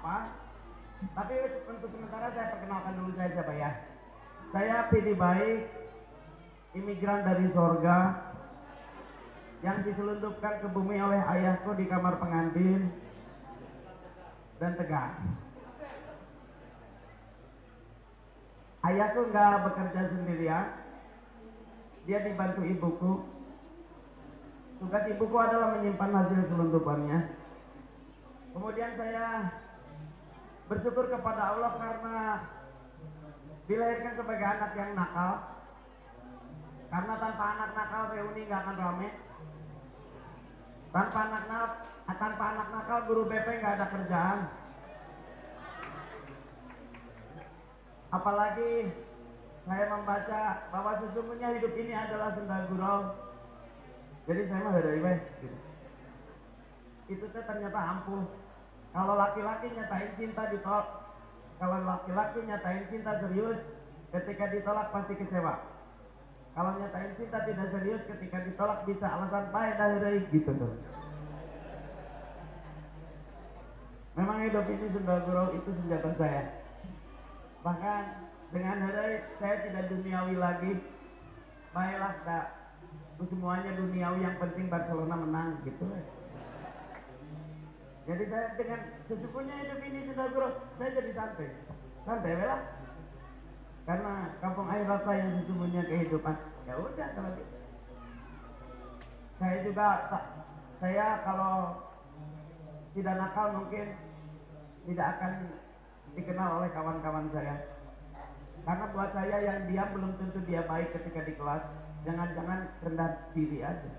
apa-apa. Tapi untuk sementara saya perkenalkan dulu saya siapa ya. Saya Pidi Baik, imigran dari sorga yang diselundupkan ke bumi oleh ayahku di kamar pengantin dan Tegar. Ayahku nggak bekerja sendirian, dia dibantu ibuku. Tugas ibuku adalah menyimpan hasil selundupannya. Kemudian saya bersyukur kepada Allah karena dilahirkan sebagai anak yang nakal. Karena tanpa anak nakal reuni nggak akan rame. Tanpa anak nakal guru BP nggak ada kerjaan. Apalagi saya membaca bahwa sesungguhnya hidup ini adalah senda gurau. Jadi saya mah dari itu tuh ternyata ampuh. Kalau laki-laki nyatain cinta ditolak, kalau laki-laki nyatain cinta serius, ketika ditolak pasti kecewa. Kalau nyatain cinta tidak serius, ketika ditolak bisa alasan baik dari gitu tuh. Memang hidup ini senda gurau, itu senjata saya. Bahkan dengan hari saya tidak duniawi lagi. Baiklah, semuanya duniawi, yang penting Barcelona menang gitu. Jadi saya dengan sesungguhnya hidup ini sudah gurau, saya jadi santai lah. Karena kampung akhirat lah yang sesungguhnya kehidupan. Ya udah kalau gitu. Saya kalau tidak nakal mungkin tidak akan dikenal oleh kawan-kawan saya. Karena buat saya yang diam belum tentu dia baik ketika di kelas. Jangan-jangan rendah diri aja.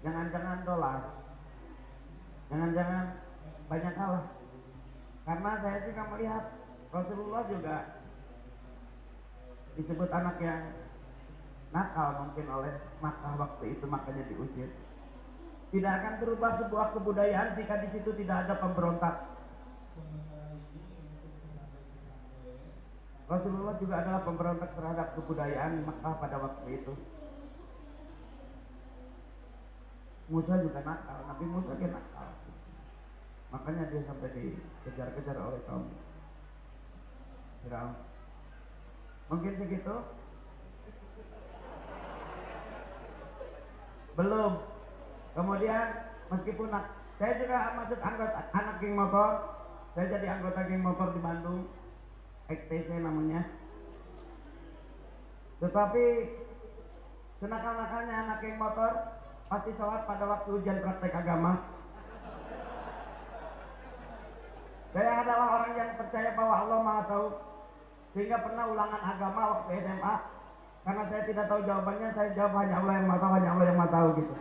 Jangan-jangan dolar. Jangan-jangan banyak kalah. Karena saya juga melihat Rasulullah juga disebut anak yang nakal mungkin oleh Makkah waktu itu, makanya diusir. Tidak akan berubah sebuah kebudayaan jika di situ tidak ada pemberontak. Rasulullah juga adalah pemberontak terhadap kebudayaan Makkah pada waktu itu. Musa juga nakal, Nabi Musa dia nakal. Makanya dia sampai dikejar-kejar oleh kaum Firaun. Mungkin segitu. Belum. Kemudian meskipun saya juga masuk anak geng motor. Saya jadi anggota geng motor di Bandung, XTC namanya. Tetapi senakal-nakalnya anak geng motor pasti sholat pada waktu ujian praktek agama. Saya adalah orang yang percaya bahwa Allah Maha Tahu, sehingga pernah ulangan agama waktu SMA. Karena saya tidak tahu jawabannya, saya jawab hanya Allah yang Maha Tahu, hanya Allah yang Maha Tahu gitu.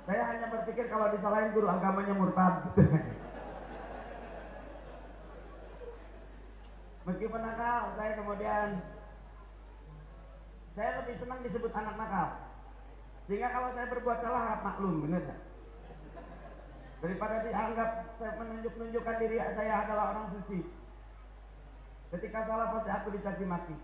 Saya hanya berpikir kalau disalahin guru agamanya murtad gitu. Meskipun nakal, saya lebih senang disebut anak nakal. Sehingga kalau saya berbuat salah harap maklum, benar tak? Daripada dianggap saya menunjukkan diri saya adalah orang suci. Ketika salah pasti aku dicaci maki.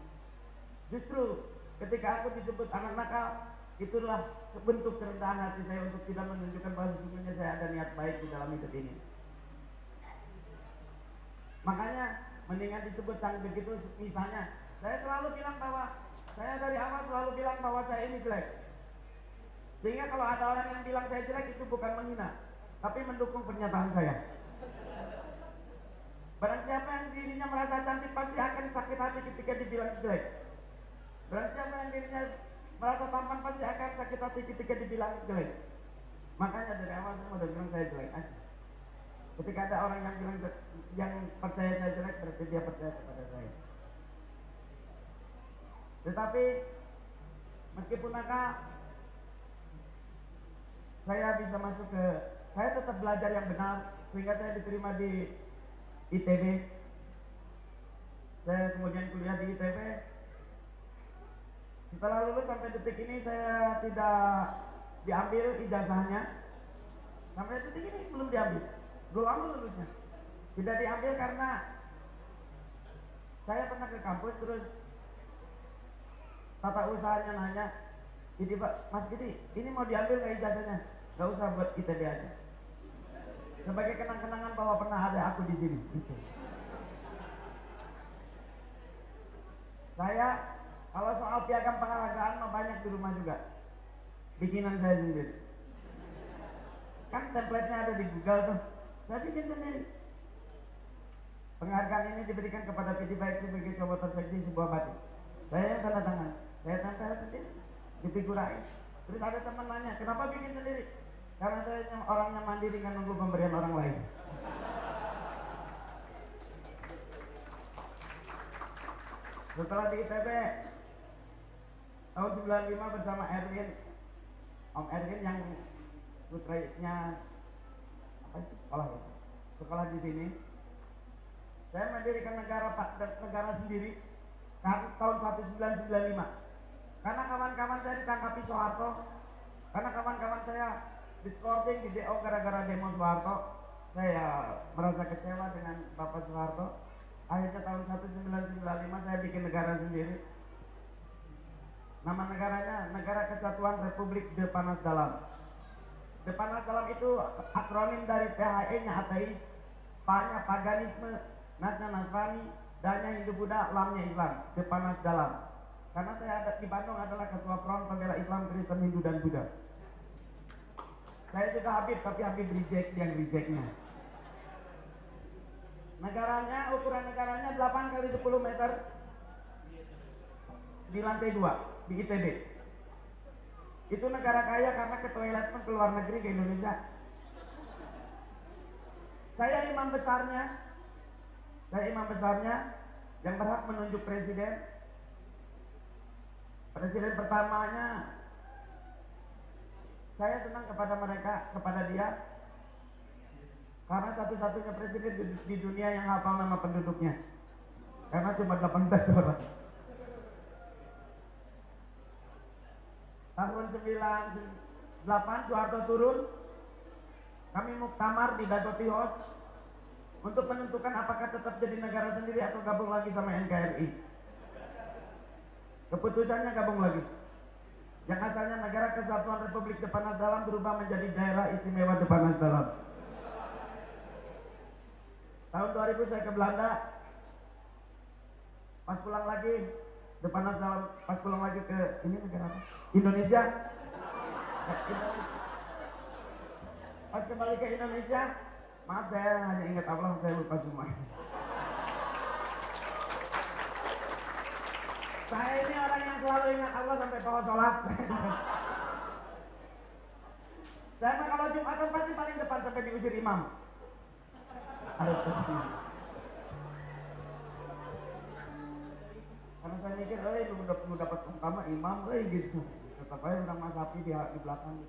Justru ketika aku disebut anak nakal, itulah bentuk kerendahan hati saya untuk tidak menunjukkan bahwa sesungguhnya saya ada niat baik di dalam hidup ini. Makanya mendingan disebut yang begitu. Misalnya saya selalu bilang bahwa saya dari awal selalu bilang bahwa saya ini jelek. Sehingga kalau ada orang yang bilang saya jelek, itu bukan menghina, tapi mendukung pernyataan saya. Barang siapa yang dirinya merasa cantik pasti akan sakit hati ketika dibilang jelek. Barang siapa yang dirinya merasa tampan pasti akan sakit hati ketika dibilang jelek. Makanya dari awal saya udah bilang saya jelek aja. Ketika ada orang yang bilang yang percaya saya jelek, berarti dia percaya kepada saya. Tetapi meskipun nakal, saya bisa masuk saya tetap belajar yang benar, sehingga saya diterima di ITB. Saya kemudian kuliah di ITB. Setelah lulus sampai detik ini saya tidak diambil ijazahnya. Sampai detik ini belum diambil. Belum lama lulusnya. Tidak diambil karena saya pernah ke kampus, terus tata usahanya nanya, "Ini Pak, Mas Gidi, ini mau diambil nggak ijazahnya?" "Nggak usah, buat ITB aja." sebagai kenang-kenangan bahwa pernah ada aku di sini. Gitu. Saya kalau soal piagam penghargaan mah banyak di rumah juga, bikinan saya sendiri. Kan template-nya ada di Google tuh, saya bikin sendiri. Penghargaan ini diberikan kepada PD Baik sebagai cowok terseksi sebuah batik. Saya yang tanda tangan, saya tempel sendiri, dipikurain. Terus ada teman nanya, kenapa bikin sendiri? Karena saya orangnya mandiri, kan nunggu pemberian orang lain. Setelah di ITB tahun 95 bersama Erwin, Om Erwin yang putranya apa sih sekolah di sini. Saya mendirikan negara sendiri tahun 1995. Karena kawan-kawan saya ditangkapi Soeharto, karena kawan-kawan saya diskorsing di DO gara-gara demo Soeharto, saya merasa kecewa dengan Bapak Soeharto. Akhirnya tahun 1995 saya bikin negara sendiri. Nama negaranya Negara Kesatuan Republik Depanas Dalam. Depanas Dalam itu akronim dari THE-nya ateis, P-nya paganisme, Nas-nya Nasrani, D-nya Hindu Buddha, Lam-nya Islam. Depanas Dalam. Karena saya ada di Bandung adalah ketua front pembela Islam, Kristen, Hindu, dan Buddha. Saya juga Habib, tapi Habib reject yang rejectnya. Negaranya, ukuran negaranya 8 kali 10 meter di lantai 2 di ITB. Itu negara kaya karena ke toilet pun ke luar negeri, ke Indonesia. Saya imam besarnya yang berhak menunjuk presiden. Presiden pertamanya, saya senang kepada dia, karena satu-satunya presiden di dunia yang hafal nama penduduknya. Karena cuma 18 orang. Tahun 98 Soeharto turun, kami muktamar di Dagoti House untuk menentukan apakah tetap jadi negara sendiri atau gabung lagi sama NKRI. Keputusannya gabung lagi. Yang asalnya Negara Kesatuan Republik Depanas Dalam berubah menjadi Daerah Istimewa Depanas Dalam. Tahun 2000 saya ke Belanda. Pas pulang lagi Depanas Dalam, pas pulang lagi ke ini negara apa? Indonesia. Pas kembali ke Indonesia, maaf saya hanya ingat Allah, saya lupa semua. Saya ini orang yang selalu ingat Allah sampai bawa sholat. Saya mah kalau Jumatan pasti paling depan sampai diusir imam. Karena saya mikir, lu dapat utama imam, gitu. Tetap aja orang masapi di belakang.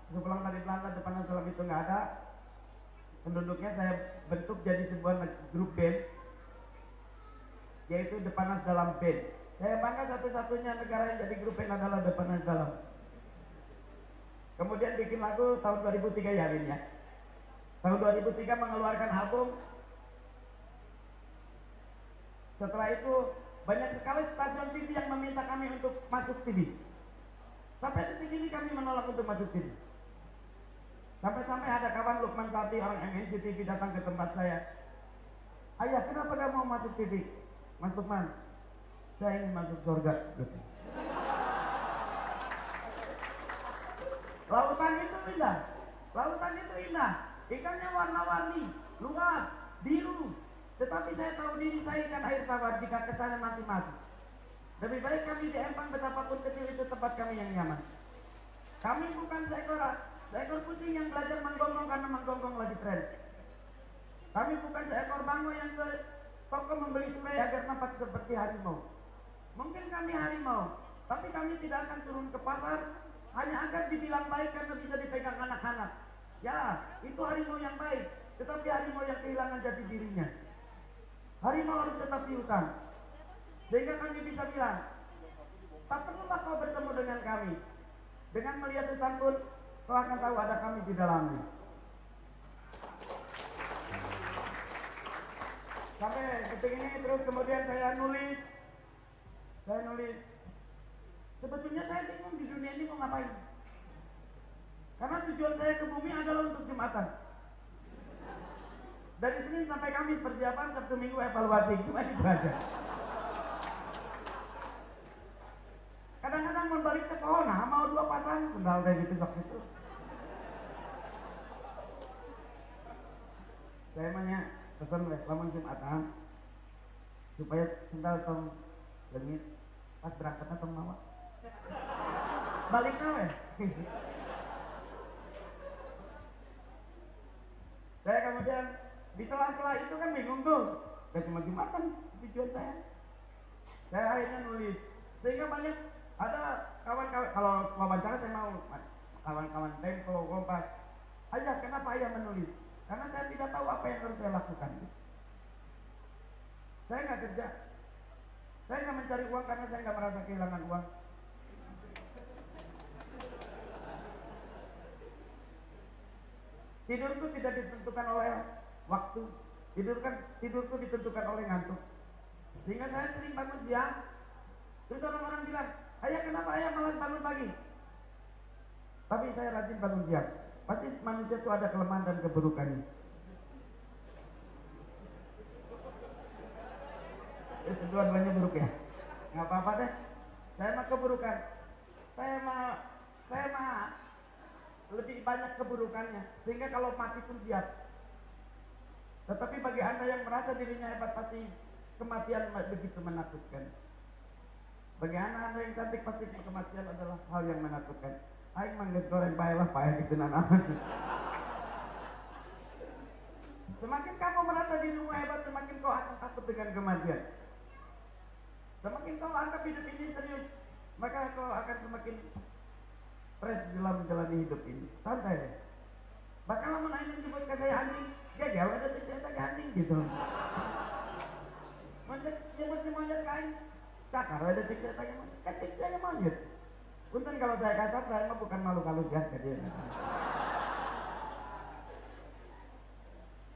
Sepulang dari Belanda, Depanas Dalam itu nggak ada. Penduduknya saya bentuk jadi sebuah grup band, yaitu Depanas Dalam Band. Saya bangga satu-satunya negara yang jadi grup band adalah Depanas Dalam. Kemudian bikin lagu tahun 2003 ya, Lin ya. Tahun 2003 mengeluarkan album. Setelah itu banyak sekali stasiun TV yang meminta kami untuk masuk TV. Sampai detik ini kami menolak untuk masuk TV. Sampai-sampai ada kawan Lukman Sabdi, orang MNC TV datang ke tempat saya. Ayah, kenapa kamu mau masuk TV? Mas Lukman, saya ingin masuk surga. Gitu. Lautan itu indah. Lautan itu indah. Ikannya warna-warni, luas, biru. Tetapi saya tahu diri saya ikan air tawar, jika kesana nanti mati. Lebih baik kami di Empang, betapapun kecil itu tempat kami yang nyaman. Kami bukan seekor kucing yang belajar menggonggong karena menggonggong lagi tren. Kami bukan seekor bango yang ke toko membeli surai agar nampak seperti harimau. Mungkin kami harimau, tapi kami tidak akan turun ke pasar hanya agar dibilang baik karena bisa dipegang anak-anak. Ya, itu harimau yang baik, tetapi harimau yang kehilangan jati dirinya. Harimau harus tetap di hutan, sehingga kami bisa bilang, tak perlulah kau bertemu dengan kami. Dengan melihat hutan pun, kau akan tahu ada kami di dalamnya. Sampai detik ini terus kemudian saya nulis. Sebetulnya saya bingung di dunia ini mau ngapain. Karena tujuan saya ke bumi adalah untuk Jumatan. Dari Senin sampai Kamis persiapan, Sabtu Minggu evaluasi, cuma itu aja. Kadang-kadang mau balik ke pohon, nah mau 2 pasang sendal kayak gitu waktu itu. Saya maunya pesan lamun Jumatan supaya sendal tong lengit pas berangkatnya tong mawa. Balik nawe. Saya kemudian di sela-sela itu kan bingung tuh, gak cuma Jumatan tujuan saya. Saya akhirnya nulis, sehingga banyak ada kawan-kawan, kalau wawancara saya mau kawan-kawan Tempo, Kompas, aja kenapa ayah menulis? Karena saya tidak tahu apa yang harus saya lakukan. Saya nggak kerja, saya nggak mencari uang karena saya nggak merasa kehilangan uang. Tidurku tidak ditentukan oleh waktu, tidurku ditentukan oleh ngantuk. Sehingga saya sering bangun siang. Terus orang-orang bilang, ayah kenapa ayah malas bangun pagi? Tapi saya rajin bangun siang. Pasti manusia itu ada kelemahan dan keburukannya. Dua-duanya buruk ya. Nggak apa-apa deh. Saya mah keburukan. Saya mah lebih banyak keburukannya. Sehingga kalau mati pun siap. Tetapi bagi Anda yang merasa dirinya hebat, pasti kematian begitu menakutkan. Bagi Anda yang cantik, pasti kematian adalah hal yang menakutkan. Aing mangges goreng bae lah payah gitu nanaman. Semakin kamu merasa dirimu hebat, semakin kau akan takut dengan kematian. Semakin kau anggap hidup ini serius, maka kau akan semakin stres dalam menjalani hidup ini. Santai deh. Bahkan lamun aing menyebut ke saya anjing, gagal ada cek saya teh anjing gitu. Nyebut monyet kain, cakar ada cek saya teh monyet, kan cek saya monyet. Punten kalau saya kasar, saya mah bukan malu halus ya, jadi.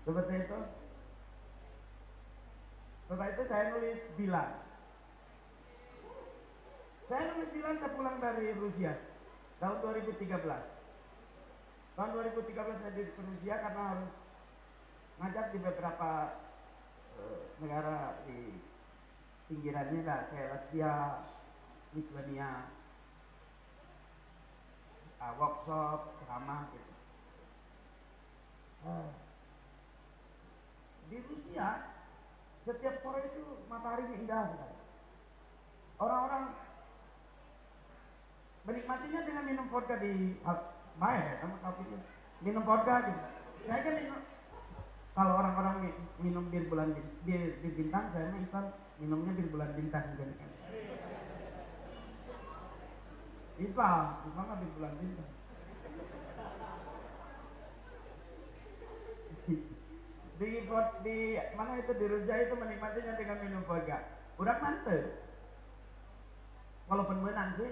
Seperti itu. Setelah itu saya nulis Dilan. Saya nulis Dilan sepulang dari Rusia tahun 2013. Tahun 2013 saya di Rusia karena harus ngajak di beberapa negara di pinggirannya lah, kayak Latvia, Lithuania, workshop, ceramah gitu. Di Rusia setiap sore itu mataharinya indah sekali. Orang-orang menikmatinya dengan minum vodka di baik ya, kamu tahu itu minum vodka gitu. Saya kan minum, kalau orang-orang minum bir bintang, saya mah Islam minumnya bir bulan bintang gitu kan. Islam mah bir bulan bintang. di mana itu di Rusia itu menikmatinya dengan minum vodka. Udah mantep. Walaupun menang sih,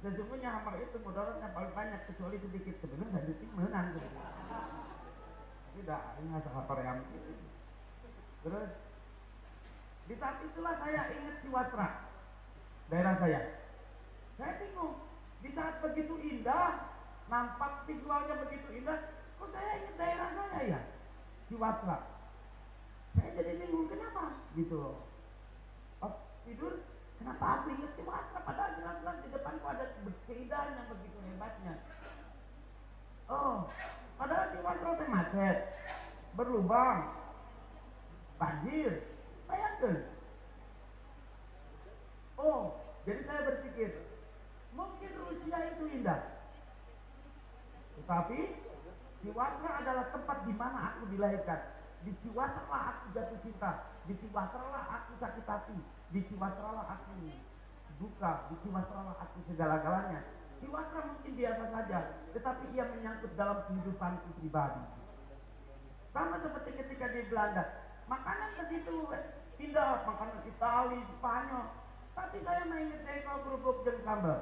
sesungguhnya hammer itu mudaratnya paling banyak, kecuali sedikit. Sebenarnya sedikit menang sih. Tidak, ini nggak hammer yang itu. Terus di saat itulah saya ingat Ciwastra, daerah saya. Saya bingung, di saat begitu indah, nampak visualnya begitu indah, kok saya ingat daerah saya ya, Ciwastra. Saya jadi bingung kenapa, gitu loh. Pas tidur, kenapa aku ingat Ciwastra, padahal jelas-jelas di depanku ada keindahan yang begitu hebatnya. Oh, padahal Ciwastra itu macet, berlubang, banjir, bayangkan. Oh, jadi saya berpikir, mungkin Rusia itu indah, tetapi Ciwastra adalah tempat di mana aku dilahirkan. Di Ciwastra lah aku jatuh cinta, di Ciwastra lah aku sakit hati, di Ciwastra lah aku duka, di Ciwastra lah aku segala-galanya. Ciwastra mungkin biasa saja, tetapi ia menyangkut dalam kehidupanku pribadi. Sama seperti ketika di Belanda, makanan begitu indah, makanan Itali, Spanyol, tapi saya mengingat jengkol, kerupuk, dan sambal.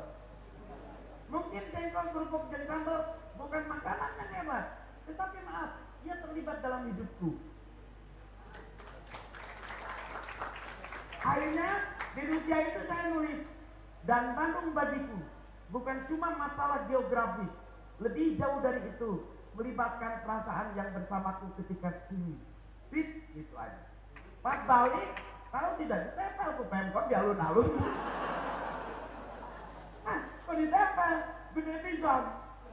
Mungkin jengkol, kerupuk, dan sambal bukan makanan yang hebat, tetapi maaf, ia terlibat dalam hidupku. Akhirnya di Rusia itu saya nulis, dan Bandung bagiku bukan cuma masalah geografis, Lebih jauh dari itu, melibatkan perasaan yang bersamaku ketika fit gitu aja. Pas balik, tahu tidak ditempel ke Pemkot di alun-alun. Kok ditempel? Gede pisan.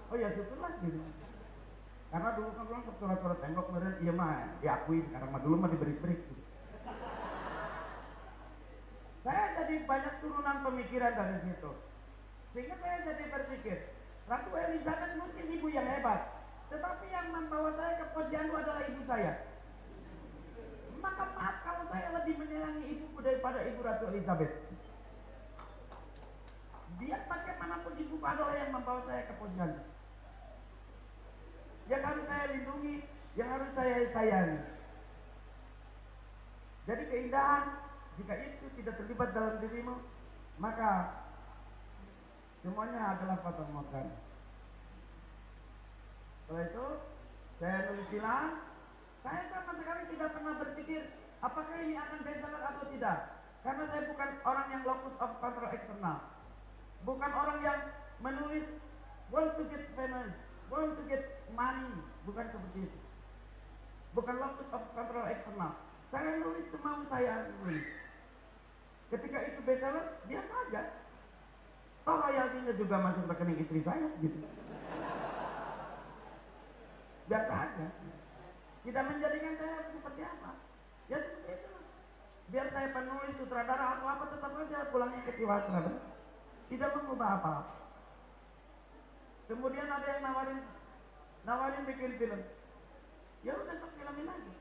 Oh ya syukurlah gitu. Karena dulu kan orang surat-surat tembok kemudian iya mah diakui, sekarang mah dulu mah diberi-beri. Gitu. Saya jadi banyak turunan pemikiran dari situ. Sehingga saya jadi berpikir, Ratu Elizabeth mungkin ibu yang hebat, tetapi yang membawa saya ke posyandu adalah ibu saya. Maka maaf kalau saya lebih menyayangi ibuku daripada ibu Ratu Elizabeth. Biar bagaimanapun ibuku adalah yang membawa saya ke posyandu. Yang harus saya lindungi, yang harus saya sayangi. Jadi keindahan, jika itu tidak terlibat dalam dirimu, maka semuanya adalah fata morgana. Setelah itu, saya nulis bilang, saya sama sekali tidak pernah berpikir apakah ini akan bestseller atau tidak. Karena saya bukan orang yang locus of control eksternal. Bukan orang yang menulis want to get famous, want to get money. Bukan seperti itu. Bukan locus of control eksternal. Saya nulis semau saya nulis. Ketika itu bestseller, biasa aja. Toh royaltinya juga masuk rekening istri saya gitu. Biasa aja. Tidak menjadikan saya seperti apa. Ya seperti itu. Biar saya penulis, sutradara atau apa, tetap aja pulangnya kecewa sutradara. Tidak mengubah apa-apa. Kemudian ada yang nawarin bikin film. Ya udah stop filmin lagi.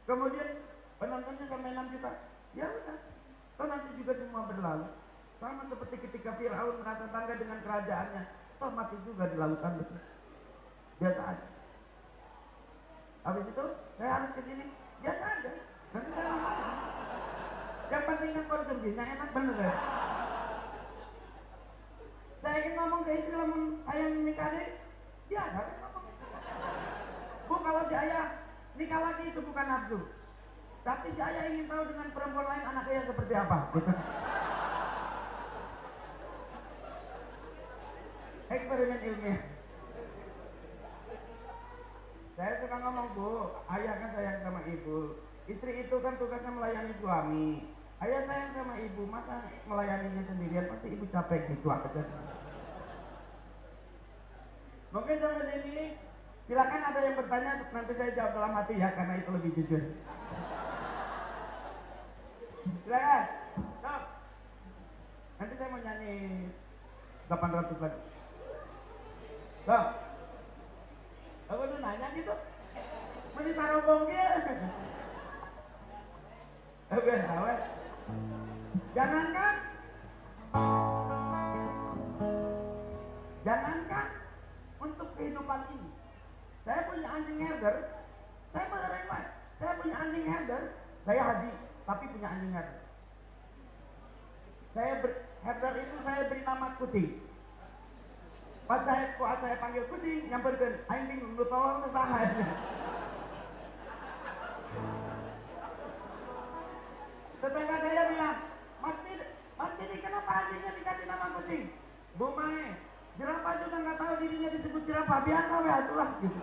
Kemudian penontonnya sampai 6 juta. Ya udah. Toh nanti juga semua berlalu. Sama seperti ketika Fir'aun merasa bangga dengan kerajaannya. Toh mati juga di lautan itu. Biasa aja. Habis itu saya harus ke sini. Biasa aja. Nanti saya makan. Yang penting kan konsumsinya enak bener ya. Saya ingin ngomong ke istri lamun ayang nikah deh. Biasa kan ngomong. Bu, kalau si ayah nikah lagi itu bukan nafsu. Tapi si ayah ingin tahu dengan perempuan lain anak ayah seperti apa. Eksperimen ilmiah. Saya suka ngomong, Bu, ayah kan sayang sama ibu. Istri itu kan tugasnya melayani suami. Ayah sayang sama ibu, masa melayaninya sendirian, pasti ibu capek gitu aja. Mungkin sampai sini, silakan ada yang bertanya, nanti saya jawab dalam hati ya, karena itu lebih jujur. Silakan, stop. Nanti saya mau nyanyi 800 lagi. Stop. Aku udah nanya gitu. Meni sarobong dia. Awe. Jangankan untuk kehidupan ini. Saya punya anjing herder. Saya beneran Pak. Saya punya anjing herder. Saya haji, tapi punya anjing herder. Herder itu saya beri nama kucing. Pas saya panggil kucing, nyamperkan, aing bingung, lu tolong ke sana. Tetangga saya bilang, Mas Didi, kenapa anjingnya dikasih nama kucing? Bu Mae, jerapah juga nggak tahu dirinya disebut jerapah, biasa weh itulah gitu.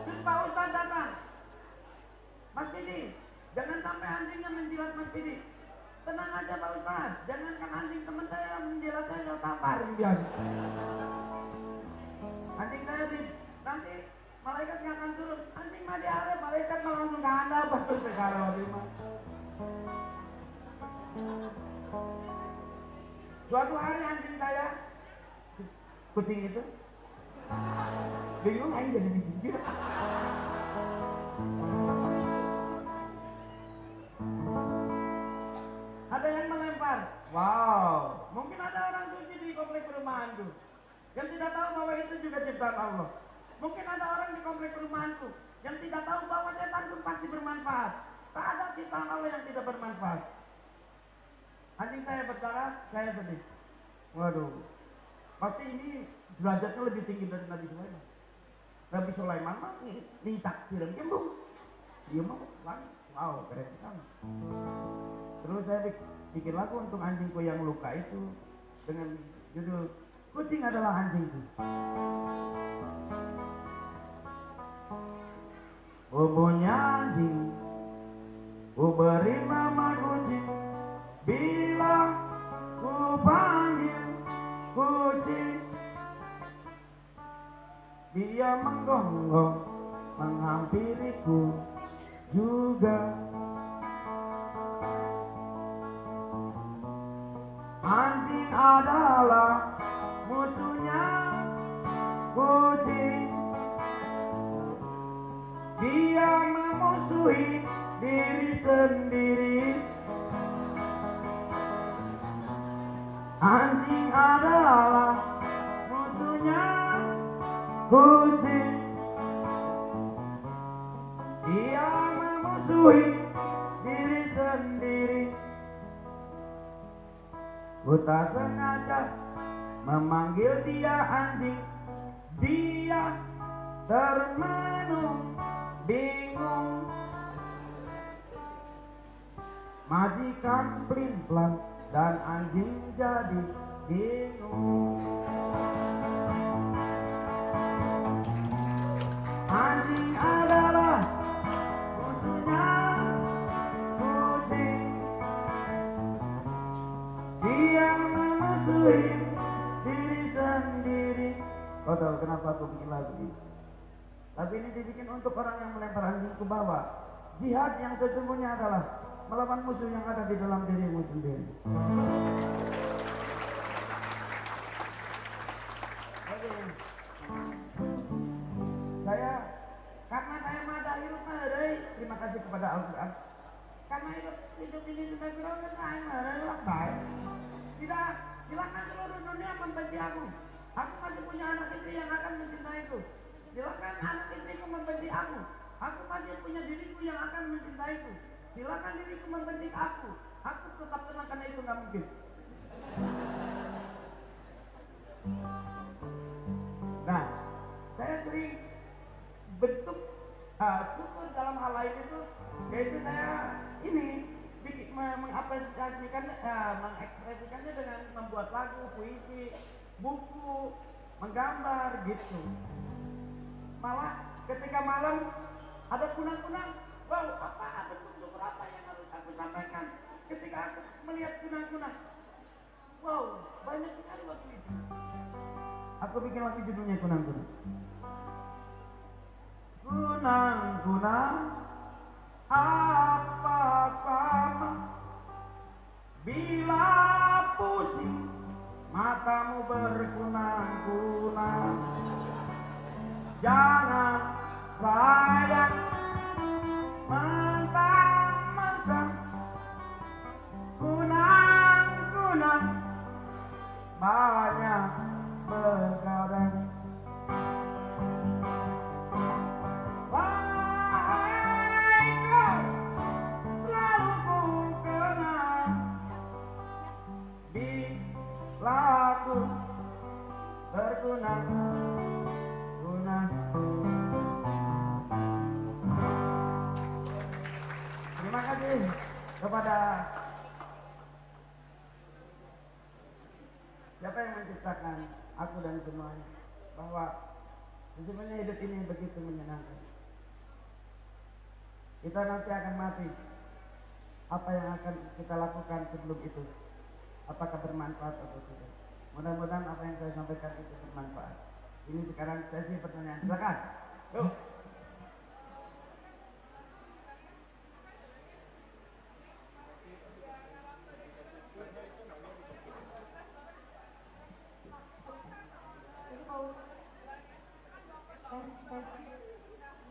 Terus Pak Ustadz datang, Mas Didi, jangan sampai anjingnya menjilat Mas Didi. Tenang aja Pak Ustadz, jangankan anjing teman saya menjilat saya tampar biasa. Anjing saya nanti malaikat nggak akan turun, anjing mah diarep, malaikat mah langsung ke anda betul sekarang mah. Suatu hari anjing saya, kucing itu, bingung aja jadi dipikir. Ada yang melempar, wow, mungkin ada orang suci di komplek perumahanku yang tidak tahu bahwa itu juga ciptaan Allah. Mungkin ada orang di komplek perumahanku yang tidak tahu bahwa setan itu pasti bermanfaat. Tak ada ciptaan Allah yang tidak bermanfaat. Anjing saya berdarah, saya sedih. Waduh, pasti ini derajatnya lebih tinggi dari Nabi Sulaiman. Nabi Sulaiman mah nincak sirem kembung. Dia mah langit. Wow, keren sekali. Terus saya bikin lagu untuk anjingku yang luka itu dengan judul Kucing adalah anjingku. Ku punya anjing, ku beri nama kucing. Bila ku panggil kucing, dia menggonggong menghampiriku juga. Anjing adalah musuhnya kucing. Dia memusuhi diri sendiri. Anjing adalah musuhnya kucing. Dia memusuhi diri sendiri. Ku tak sengaja memanggil dia anjing. Dia termenung bingung. Majikan pelin-pelan dan anjing jadi bingung. Anjing adalah musuhnya kucing. Dia memusuhi diri sendiri. Kau tahu kenapa aku bikin lagu ini? Lagu ini dibikin untuk orang yang melempar anjing ke bawah. Jihad yang sesungguhnya adalah melawan musuh yang ada di dalam dirimu sendiri. Oke. Karena saya mada hidup madai, terima kasih kepada Al-Quran. Karena hidup ini sudah viral, saya madai baik. Tidak, silakan seluruh dunia membenci aku. Aku masih punya anak istri yang akan mencintaiku. Silakan anak istriku membenci aku. Aku masih punya diriku yang akan mencintaiku. Silakan diriku membenci aku. Aku tetap tenang karena itu nggak mungkin. Nah, saya sering bentuk syukur dalam hal lain itu, yaitu saya ini mengekspresikannya dengan membuat lagu, puisi, buku, menggambar gitu. Malah ketika malam ada kunang-kunang, wow, apa bentuk syukur apa yang harus aku sampaikan? Ketika aku melihat kunang-kunang, wow, banyak sekali waktu itu. Aku bikin waktu judulnya kunang-kunang. Kunang-kunang apa sama bila pusing matamu berkunang-kunang. Jangan sayang mentang-mentang kunang-kunang banyak begadang. Wahai kau, selalu ku kenang bila aku berkunang-kunang. Terima kasih kepada siapa yang menciptakan aku dan semuanya, bahwa sesungguhnya hidup ini begitu menyenangkan. Kita nanti akan mati. Apa yang akan kita lakukan sebelum itu, apakah bermanfaat atau tidak? Mudah-mudahan apa yang saya sampaikan itu bermanfaat. Ini sekarang sesi pertanyaan. Silakan. Yuk.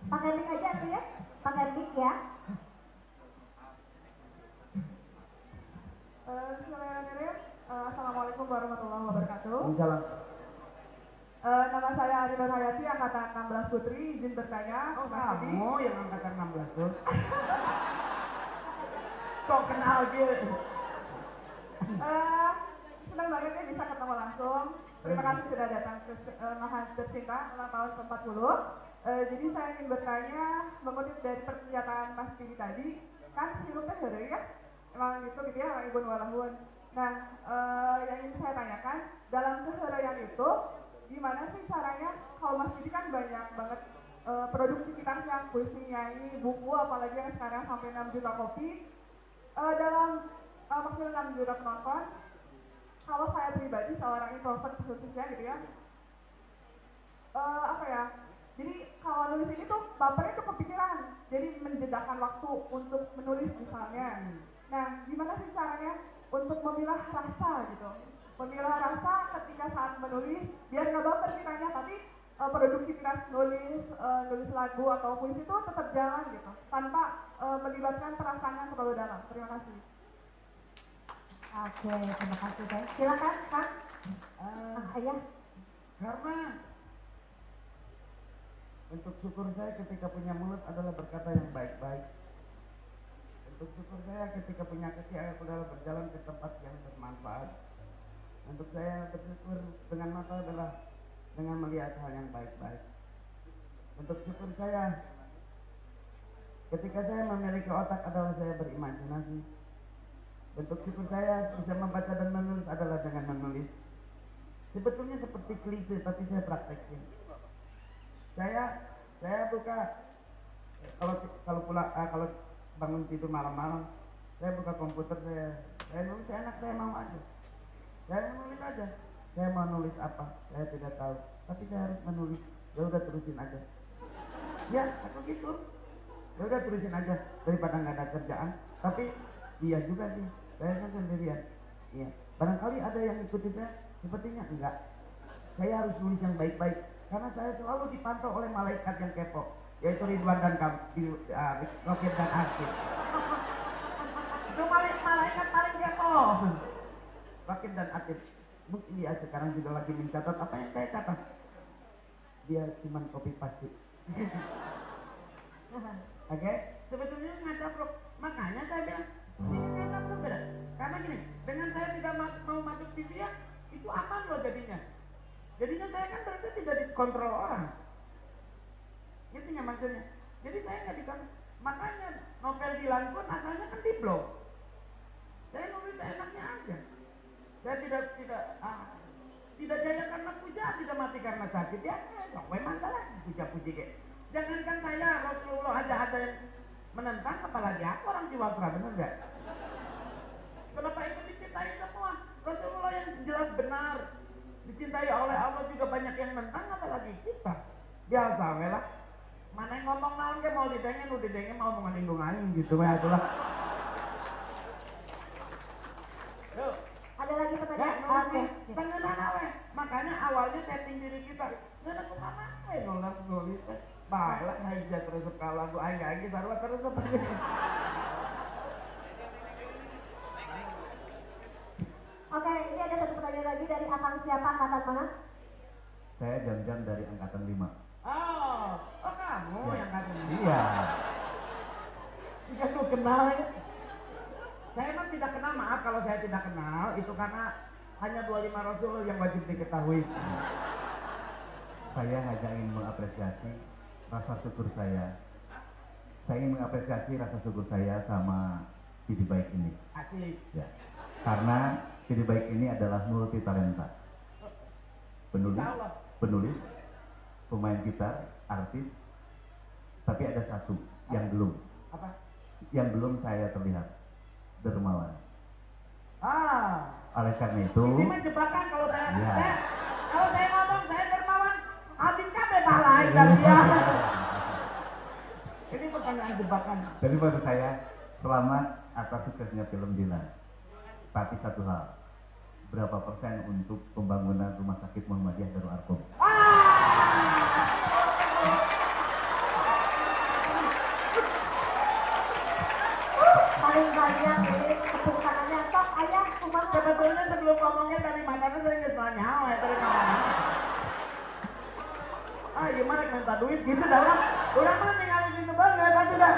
Pakai mic aja tuh ya, pakai mic ya. Assalamualaikum warahmatullahi wabarakatuh. Salam. Nama saya Ari Nur Hayati, angkatan 16 Putri. Izin bertanya. Oh, kamu yang angkatan 16 tuh. Kok kenal gitu? Senang banget ya bisa ketemu langsung. Terima kasih sudah datang ke Mahat Tercinta ulang tahun ke-40. Jadi saya ingin bertanya, mengutip dari pernyataan Mas Didi tadi, kan silupnya dari ya, emang gitu ya, ibu walahun. Nah, yang ingin saya tanyakan, dalam keseharian itu, gimana sih caranya, kalau Mas Didi kan banyak banget produktivitasnya, puisi, nyanyi, buku, apalagi yang sekarang sampai 6 juta kopi, dalam maksudnya 6 juta penonton, kalau saya pribadi seorang introvert khususnya gitu ya, apa ya, jadi kalau nulis ini tuh bapernya tuh kepikiran, jadi menjedakan waktu untuk menulis misalnya. Nah, gimana sih caranya untuk memilah rasa gitu, memilah rasa ketika saat menulis, biar nggak baper kitanya, tapi produktivitas nulis lagu atau puisi itu tetap jalan gitu, tanpa melibatkan perasaan yang terlalu dalam. Terima kasih. Oke, terima kasih. Silakan, Kang. Ayah. Karena bentuk syukur saya ketika punya mulut adalah berkata yang baik-baik. Bentuk syukur saya ketika punya kaki adalah berjalan ke tempat yang bermanfaat. Untuk saya bersyukur dengan mata adalah dengan melihat hal yang baik-baik. Bentuk syukur saya ketika saya memiliki otak adalah saya berimajinasi. Bentuk syukur saya bisa membaca dan menulis adalah dengan menulis. Sebetulnya seperti klise, tapi saya praktekin. Saya buka kalau bangun tidur malam-malam, saya buka komputer, saya nulis enak, saya mau aja. Saya menulis aja. Saya mau nulis apa? Saya tidak tahu. Tapi saya harus menulis. Ya udah terusin aja. Ya, aku gitu. Ya udah terusin aja daripada nggak ada kerjaan. Tapi iya juga sih. Saya kan sendirian. Iya. Barangkali ada yang ikuti saya. Sepertinya enggak. Saya harus nulis yang baik-baik. Karena saya selalu dipantau oleh malaikat yang kepo, yaitu Ridwan dan Rokir dan Arif. Itu malaikat paling kepo. Rokir dan Arif. Mungkin dia sekarang juga lagi mencatat apa yang saya catat. Dia cuma copy paste. Oke? Sebetulnya ngacaprok. Makanya saya bilang ini ngacaprok beda. Karena gini, dengan saya tidak mau masuk TV ya, itu aman loh jadinya. Jadinya saya kan berarti tidak dikontrol orang. Itu maksudnya. Jadi saya nggak dikontrol. Makanya novel Dilan pun asalnya kan di blog. Saya nulis enaknya aja. Saya tidak jaya karena puja, tidak mati karena sakit. Ya, sok memang salah puja-puji kayak. Jangankan saya, Rasulullah aja ada yang menentang, apalagi aku orang Ciwasra, bener nggak? Kenapa itu dicintai semua? Rasulullah yang jelas benar, dicintai oleh Allah juga banyak yang menentang, apalagi kita. Biasa, lah. Mana yang ngomong naon ke mau didengen mau mengandung aing gitu, ya itulah. Yuk. Ada lagi pertanyaan? Ya, oke. Sengenan awe. Makanya awalnya setting diri kita. Nggak aku mana? Nulis. Baiklah, haja terus kalau lagu aing lagi sarua terus seperti. Oke, ini ada satu pertanyaan lagi dari Akang siapa, angkatan mana? Saya Jam-Jam dari angkatan 5. Oh kamu Ya. yang kata. Iya. Jika aku kenal ya. Saya memang tidak kenal, maaf kalau saya tidak kenal, itu karena hanya 25 Rasul yang wajib diketahui. Saya hanya ingin mengapresiasi rasa syukur saya. Saya ingin mengapresiasi rasa syukur saya sama Didi Baik ini. Asik. Ya. Karena Didi Baik ini adalah multi talenta. Penulis, pemain gitar, artis. Tapi ada satu yang belum. Apa? Yang belum saya terlihat. Dermawan. Oleh karena itu, Ini menjebakan kalau saya. Ya. Kalau saya ngomong saya dermawan, habis kabeh balai dan dia. Ini pertanyaan jebakan. jadi maksud saya selamat atas suksesnya film Dilan. Tapi satu hal, berapa persen untuk pembangunan rumah sakit Muhammadiyah Darul Arqam? Paling banyak ini tepuk tangannya. Tok, ayah, kumaha? Sebetulnya sebelum ngomongnya dari matanya saya nggak salah nyawa ya dari mana. Iya mah rek minta duit gitu dah orang mah ninggalin itu banget aja dah.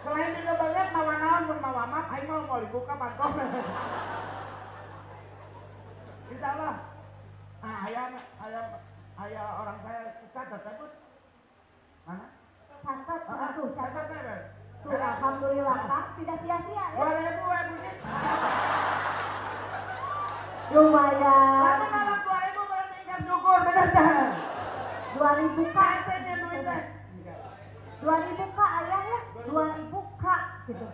Selain itu banget mawa naon pun mawa map, aing mau dibuka pantong. Insyaallah. Ayah orang saya catat takut. Mana? Catat, Catat catat. ya, Tuh, Alhamdulillah Kang, tidak sia-sia ya. 2.000 bunyi. Lumayan. Tapi kalau 2.000 berarti ikan syukur, bener dah. 2.000 Kak. Asetnya duit teh. 2.000 Kak ayah ya. 2.000 Kak gitu.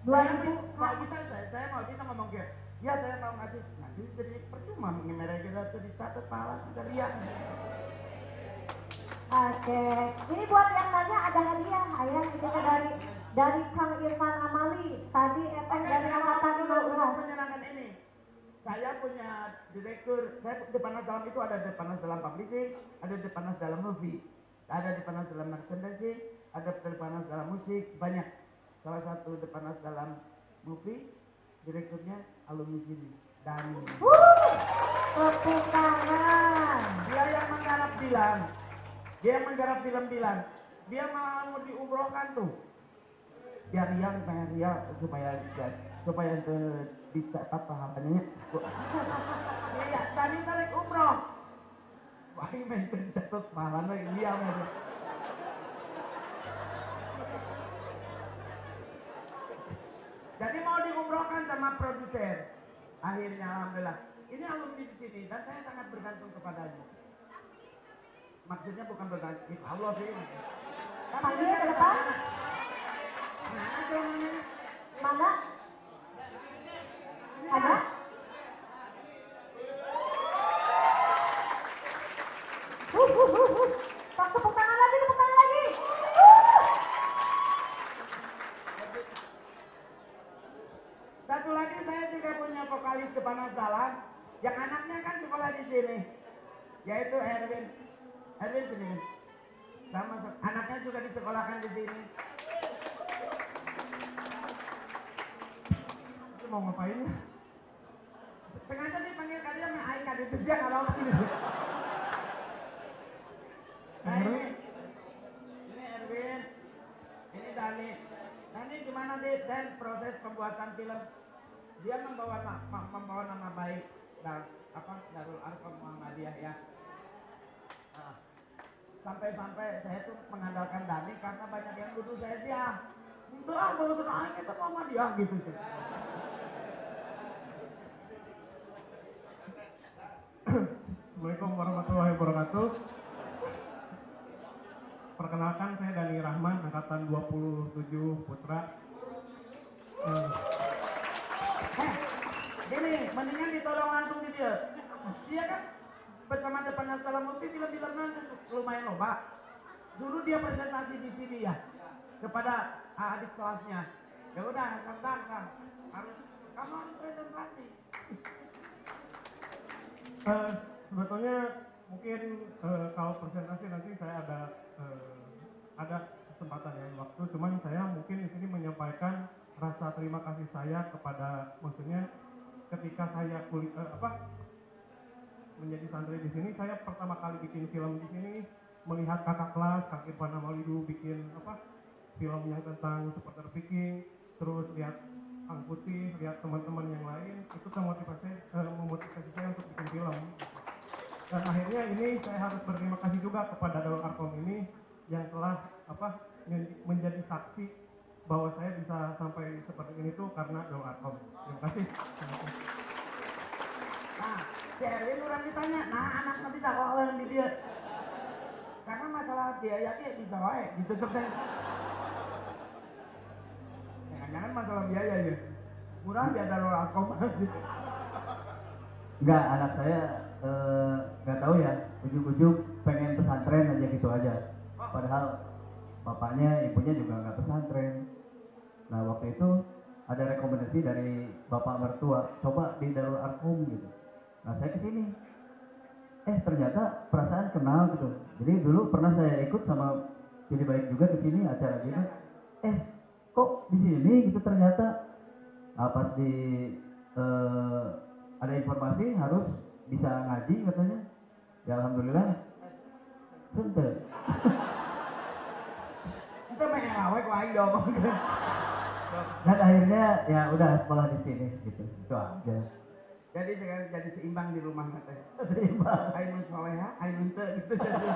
2.000 Kalau Kak. bisa saya mau bisa ngomong kayak, ya saya mau ngasih. Nanti jadi percuma ngemerek kita tuh dicatat pahala kita lihat. Oke, ini buat yang nanya ada hadiah ayah kita dari Kang Irfan Amali tadi dari angkatan 15. Menyenangkan ini. Saya punya direktur, saya Depanas Dalam itu ada Depanas Dalam Publishing, ada Depanas Dalam Movie, ada Depanas Dalam Merchandising, ada Depanas Dalam Musik, banyak. Salah satu Depanas Dalam Movie, direkturnya alumni sini, Dani. Tepuk tangan. Dia yang menggarap Dilan, dia yang menggarap film Dilan, dia mau diumrohkan tuh. Biar Ria supaya dicatat pahalanya. Iya, tadi tarik umroh. Wah, ini main catat pahalanya dia main. Jadi mau diumrohkan sama produser. Akhirnya alhamdulillah. Ini alumni di sini dan saya sangat bergantung kepadanya. Maksudnya bukan bergantung Allah sih. Panggilnya ke depan. Nah, aja namanya. Mana? Ada? Tepuk tangan lagi, tepuk tangan lagi. Satu lagi saya juga punya vokalis Depanas Dalam yang anaknya kan sekolah di sini, yaitu Erwin. Erwin sini. Sama anaknya juga disekolahkan di sini. Itu mau ngapain? Sengaja dipanggil kalian sama Aika itu sih kalau ini. Nah ini Erwin, ini Dani. Dani gimana Dit? Dan proses pembuatan film dia membawa nama baik dan Darul Arqam Muhammadiyah ya. Nah, sampai-sampai saya tuh mengandalkan Dani karena banyak yang duduk saya sih udah baru kenal kita Muhammadiyah gitu. Assalamualaikum warahmatullahi wabarakatuh. Perkenalkan saya Dani Rahman, angkatan 27 Putra. Gini, mendingan ditolong langsung di dia. Dia kan bersama Depanas Dalam Movie film-filmnya lumayan loba. Suruh dia presentasi di sini ya kepada adik kelasnya. Ya udah, santai kan. Kamu harus presentasi. Sebetulnya mungkin kalau presentasi nanti saya ada kesempatan yang waktu, cuman saya mungkin di sini menyampaikan rasa terima kasih saya kepada, maksudnya ketika saya menjadi santri di sini, saya pertama kali bikin film di sini, melihat kakak kelas Kak Irfan Amalidu bikin film yang tentang supporter Viking, terus lihat Kang Putih, lihat teman-teman yang lain, itu memotivasi saya untuk bikin film. Dan akhirnya ini saya harus berterima kasih juga kepada Darul Arqam ini yang telah menjadi saksi bahwa saya bisa sampai seperti ini tuh karena Darul Arqam. Terima kasih. Nah, si Erwin orang ditanya, nah anaknya bisa kok orang di dia. Karena masalah biaya dia bisa wae, gitu deh. Jangan-jangan masalah biaya ya. Murah dia Darul Arqam aja. Enggak, anak saya nggak tahu ya, ujuk-ujuk pengen pesantren aja gitu aja. Padahal bapaknya, ibunya juga nggak pesantren. Nah waktu itu ada rekomendasi dari bapak mertua, coba di Darul Arqam gitu. Nah saya kesini, ternyata perasaan kenal gitu. Jadi dulu pernah saya ikut sama Jadi Baik juga kesini acara gitu. Kok di sini gitu ternyata. Nah, pas di ada informasi harus bisa ngaji katanya. Ya alhamdulillah. Sente. Kita pengen lawek wae dong. Dan akhirnya ya udah sekolah di sini gitu. Itu aja. Jadi sekarang jadi seimbang di rumah katanya. Seimbang. Ainun soleha, ainun teu gitu jadi.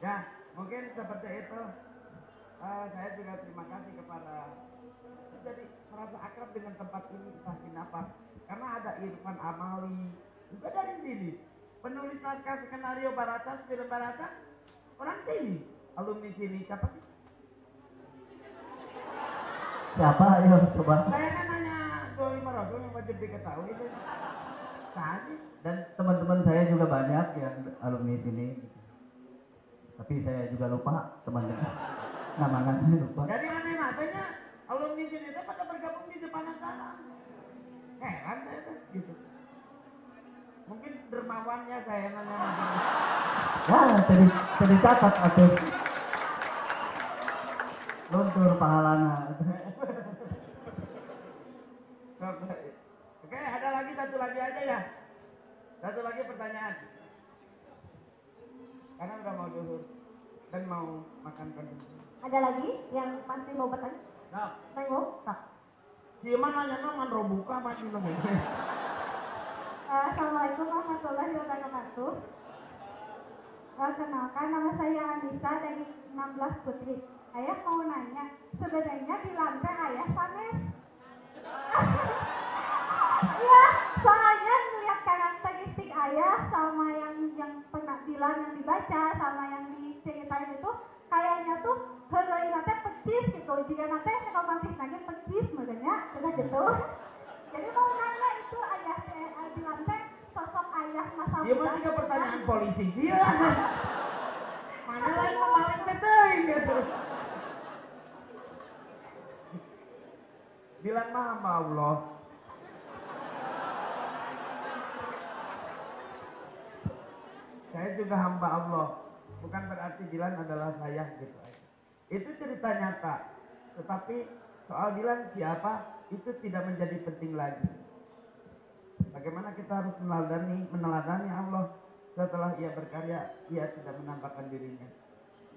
Ya, Mungkin seperti itu. Saya juga terima kasih kepada jadi merasa akrab dengan tempat ini entah kenapa. Karena ada Irfan Amali juga dari sini. Penulis naskah skenario Baracas, film Baracas, orang sini, alumni sini. Siapa sih? Siapa? Ayo coba. Saya kan nanya 25 Rasul yang wajib diketahui itu. Saya sih. Dan teman-teman saya juga banyak yang alumni sini. Tapi saya juga lupa teman-teman. Nama-namanya lupa. Jadi aneh matanya alumni sini itu pada bergabung di depan sana. Heran saya tuh gitu. Mungkin dermawannya saya nanya. Ya, jadi catat atuh. Luntur pahalana. Oke, ada lagi satu lagi aja ya. Satu lagi pertanyaan. Karena udah mau zuhur dan mau makan konsumsi. Ada lagi yang pasti mau bertanya? Nah, Tengok, tak. si Iman nanya nongan robuka masih nemu. Assalamualaikum warahmatullahi wabarakatuh. Kenalkan, nama saya Anissa dari 16 Putri. Ayah mau nanya, sebenarnya di lantai ayah sanes? Ya, soalnya ngeliat karakteristik ayah sama yang pernah bilang yang dibaca sama yang diceritain itu kayaknya tuh heroin nanti pecis gitu. Jika nanti romantis lagi pecis sebenarnya sudah gitu. Jadi mau nanya itu ayah di lantai sosok ayah masa Dia muda. masih ke pertanyaan polisi. Dia mana lain membalik teteh gitu. Bilang mah hamba Allah. Saya juga hamba Allah. Bukan berarti Dilan adalah saya gitu aja. Itu cerita nyata. Tetapi soal Dilan siapa itu tidak menjadi penting lagi. Bagaimana kita harus meneladani Allah. Setelah ia berkarya, ia tidak menampakkan dirinya.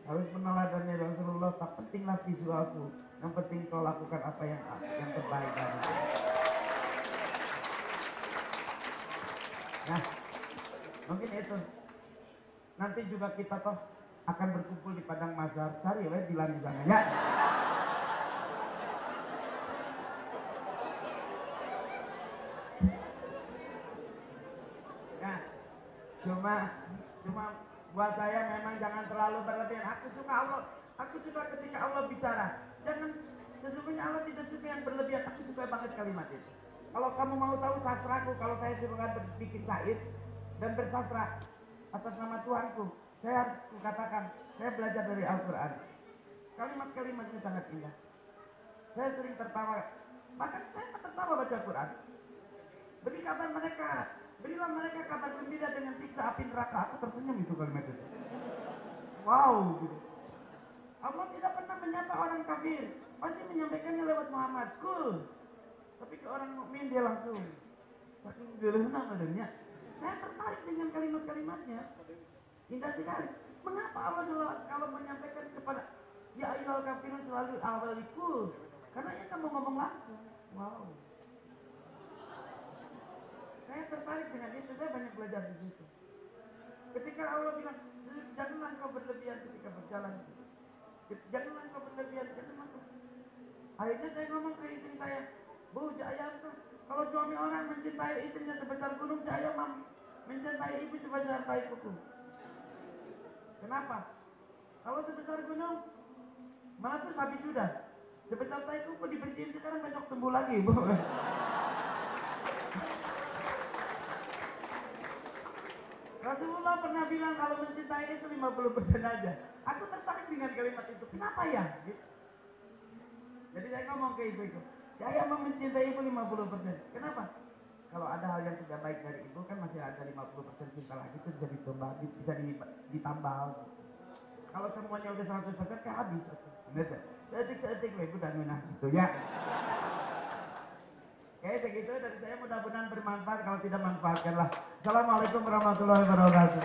Harus meneladani Rasulullah. Tak pentinglah visualku. Yang penting kau lakukan apa yang terbaik dari itu. Nah, mungkin itu. Nanti juga kita toh akan berkumpul di padang mahsyar. Cari we Dilan di sana ya. Nah, cuma buat saya memang jangan terlalu berlebihan. Aku suka Allah. Aku suka ketika Allah bicara. Jangan, sesungguhnya Allah tidak suka yang berlebihan. Aku suka banget kalimat itu. Kalau kamu mau tahu sastraku, kalau saya suka bikin syair dan bersastra atas nama Tuhanku, saya harus katakan, saya belajar dari Al-Quran. Kalimat-kalimatnya sangat indah. Saya sering tertawa, bahkan saya tertawa baca Quran. Beri kabar mereka, berilah mereka kabar gembira dengan siksa api neraka. Aku tersenyum itu kalimat itu. Wow, gitu. Allah tidak pernah menyapa orang kafir, pasti menyampaikannya lewat Muhammad. Cool. Tapi ke orang mukmin dia langsung saking geuleuhna badannya. Saya tertarik dengan kalimat-kalimatnya. Indah sekali. Mengapa Allah selalu kalau menyampaikan kepada ya ayyuhal kafirun selalu awaliku? Karena ia kamu ngomong langsung. Wow. Saya tertarik dengan itu. Saya banyak belajar di situ. Ketika Allah bilang janganlah kau berlebihan ketika berjalan. Janganlah kau berlebihan. Akhirnya saya ngomong ke istri saya, Bu, si ayah tuh kalau suami orang mencintai istrinya sebesar gunung, si ayah mencintai ibu sebesar tai kuku. Kenapa? Kalau sebesar gunung, malah tuh habis sudah. Sebesar tai kuku dibersihin sekarang, besok tumbuh lagi, Bu. Rasulullah pernah bilang kalau mencintai itu 50% aja. Aku tertarik dengan kalimat itu. Kenapa ya? Gitu. Jadi saya ngomong ke ibuku, saya mau mencintai ibu 50%. Kenapa? Kalau ada hal yang tidak baik dari ibu kan masih ada 50% cinta lagi, itu bisa ditambah. Kalau semuanya udah 100% kan habis. Sedetik ibu dan minah gitu ya. Oke, segitu dari saya, mudah-mudahan bermanfaat. Kalau tidak manfaatkanlah. Assalamualaikum warahmatullahi wabarakatuh.